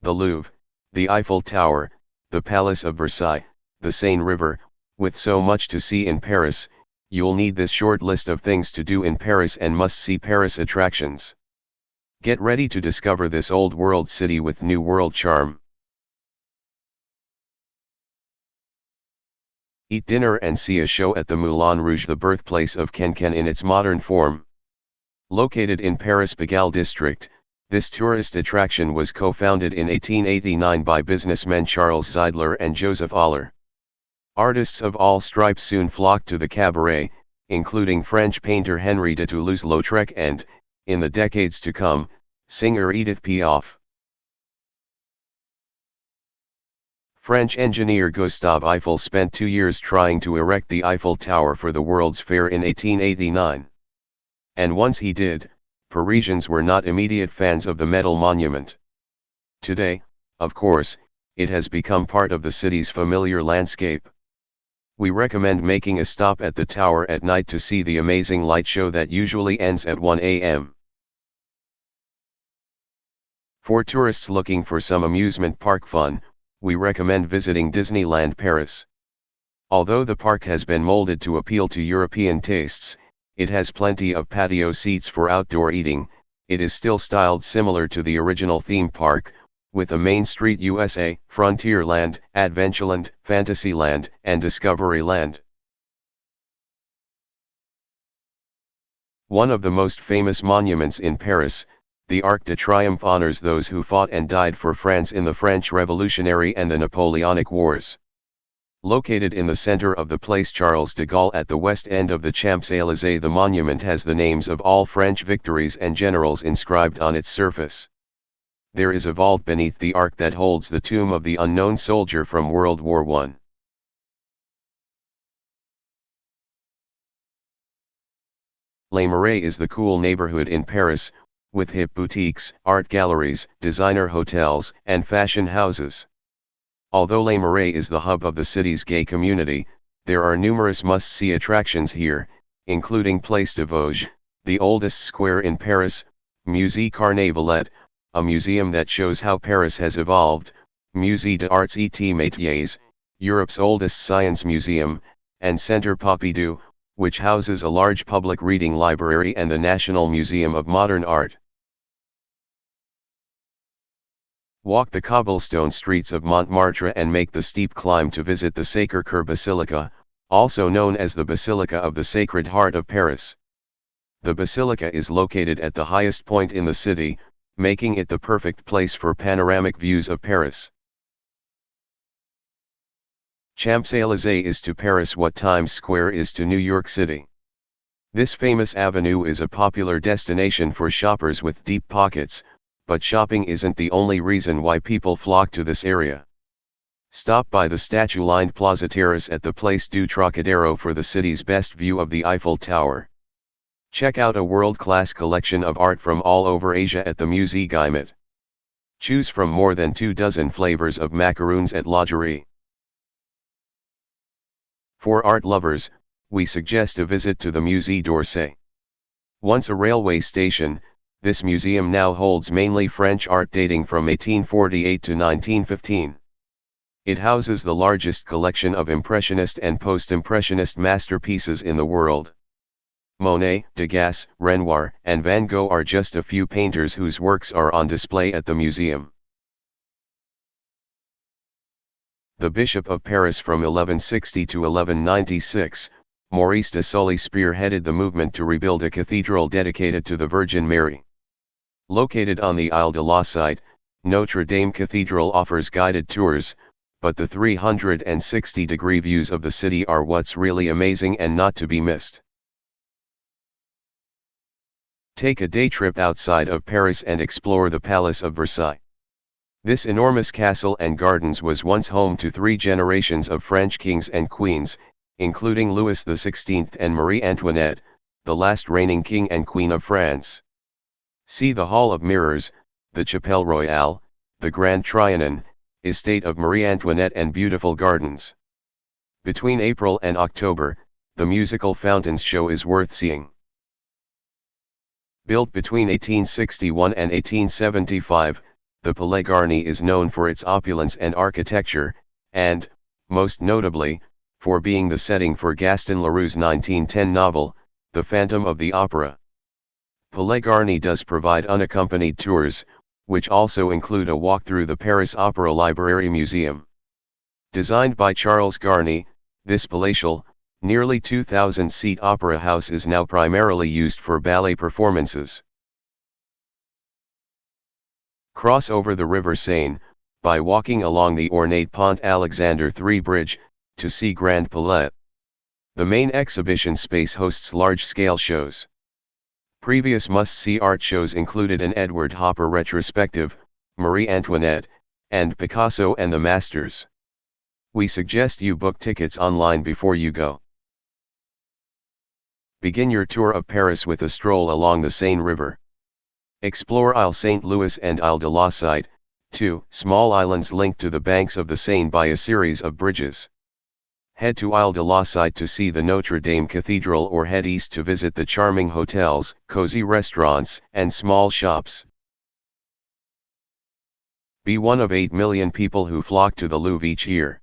the Louvre, the Eiffel Tower, the Palace of Versailles, the Seine River. With so much to see in Paris, you'll need this short list of things to do in Paris and must-see Paris attractions. Get ready to discover this old world city with new world charm. Eat dinner and see a show at the Moulin Rouge, the birthplace of Cancan in its modern form. Located in Paris' Pigalle district, this tourist attraction was co-founded in 1889 by businessmen Charles Zeidler and Joseph Aller. Artists of all stripes soon flocked to the cabaret, including French painter Henri de Toulouse-Lautrec and, in the decades to come, singer Edith Piaf. French engineer Gustave Eiffel spent 2 years trying to erect the Eiffel Tower for the World's Fair in 1889. And once he did, Parisians were not immediate fans of the metal monument. Today, of course, it has become part of the city's familiar landscape. We recommend making a stop at the tower at night to see the amazing light show that usually ends at 1 a.m. For tourists looking for some amusement park fun, we recommend visiting Disneyland Paris. Although the park has been molded to appeal to European tastes, it has plenty of patio seats for outdoor eating. It is still styled similar to the original theme park, with a Main Street USA, Frontierland, Adventureland, Fantasyland, and Discoveryland. One of the most famous monuments in Paris, the Arc de Triomphe, honors those who fought and died for France in the French Revolutionary and the Napoleonic Wars. Located in the center of the Place Charles de Gaulle at the west end of the Champs-Élysées, the monument has the names of all French victories and generals inscribed on its surface. There is a vault beneath the arc that holds the tomb of the unknown soldier from World War I. Les Marais is the cool neighborhood in Paris, with hip boutiques, art galleries, designer hotels, and fashion houses. Although Les Marais is the hub of the city's gay community, there are numerous must-see attractions here, including Place de Vosges, the oldest square in Paris, Musée Carnavalet, a museum that shows how Paris has evolved, Musée des Arts et Métiers, Europe's oldest science museum, and Centre Pompidou, which houses a large public reading library, and the National Museum of Modern Art. Walk the cobblestone streets of Montmartre and make the steep climb to visit the Sacré-Cœur Basilica, also known as the Basilica of the Sacred Heart of Paris. The basilica is located at the highest point in the city, making it the perfect place for panoramic views of Paris. Champs-Élysées is to Paris what Times Square is to New York City. This famous avenue is a popular destination for shoppers with deep pockets, but shopping isn't the only reason why people flock to this area. Stop by the statue-lined Plaza Terrace at the Place du Trocadero for the city's best view of the Eiffel Tower. Check out a world-class collection of art from all over Asia at the Musée Guimet. Choose from more than 24 flavors of macaroons at L'Orangerie. For art lovers, we suggest a visit to the Musée d'Orsay. Once a railway station, this museum now holds mainly French art dating from 1848 to 1915. It houses the largest collection of Impressionist and Post-Impressionist masterpieces in the world. Monet, Degas, Renoir, and Van Gogh are just a few painters whose works are on display at the museum. The Bishop of Paris from 1160 to 1196, Maurice de Sully spearheaded the movement to rebuild a cathedral dedicated to the Virgin Mary. Located on the Isle de la Cité, Notre Dame Cathedral offers guided tours, but the 360-degree views of the city are what's really amazing and not to be missed. Take a day trip outside of Paris and explore the Palace of Versailles. This enormous castle and gardens was once home to 3 generations of French kings and queens, including Louis XVI and Marie Antoinette, the last reigning king and queen of France. See the Hall of Mirrors, the Chapelle Royale, the Grand Trianon, estate of Marie Antoinette, and beautiful gardens. Between April and October, the musical Fountains show is worth seeing. Built between 1861 and 1875, the Palais Garni is known for its opulence and architecture, and, most notably, for being the setting for Gaston Leroux's 1910 novel, The Phantom of the Opera. Palais Garni does provide unaccompanied tours, which also include a walk through the Paris Opera Library Museum. Designed by Charles Garni, this palatial, nearly 2,000-seat opera house is now primarily used for ballet performances. Cross over the river Seine, by walking along the ornate Pont Alexander III bridge, to see Grand Palais. The main exhibition space hosts large-scale shows. Previous must-see art shows included an Edward Hopper retrospective, Marie Antoinette, and Picasso and the Masters. We suggest you book tickets online before you go. Begin your tour of Paris with a stroll along the Seine River. Explore Île Saint-Louis and Île de la Cité, two small islands linked to the banks of the Seine by a series of bridges. Head to Île de la Cité to see the Notre Dame Cathedral or head east to visit the charming hotels, cozy restaurants, and small shops. Be one of 8 million people who flock to the Louvre each year.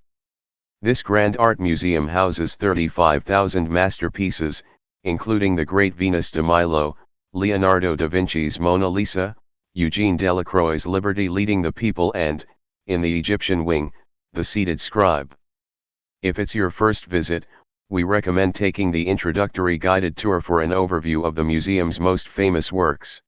This grand art museum houses 35,000 masterpieces, including the Great Venus de Milo, Leonardo da Vinci's Mona Lisa, Eugene Delacroix's Liberty Leading the People and, in the Egyptian wing, the Seated Scribe. If it's your first visit, we recommend taking the introductory guided tour for an overview of the museum's most famous works.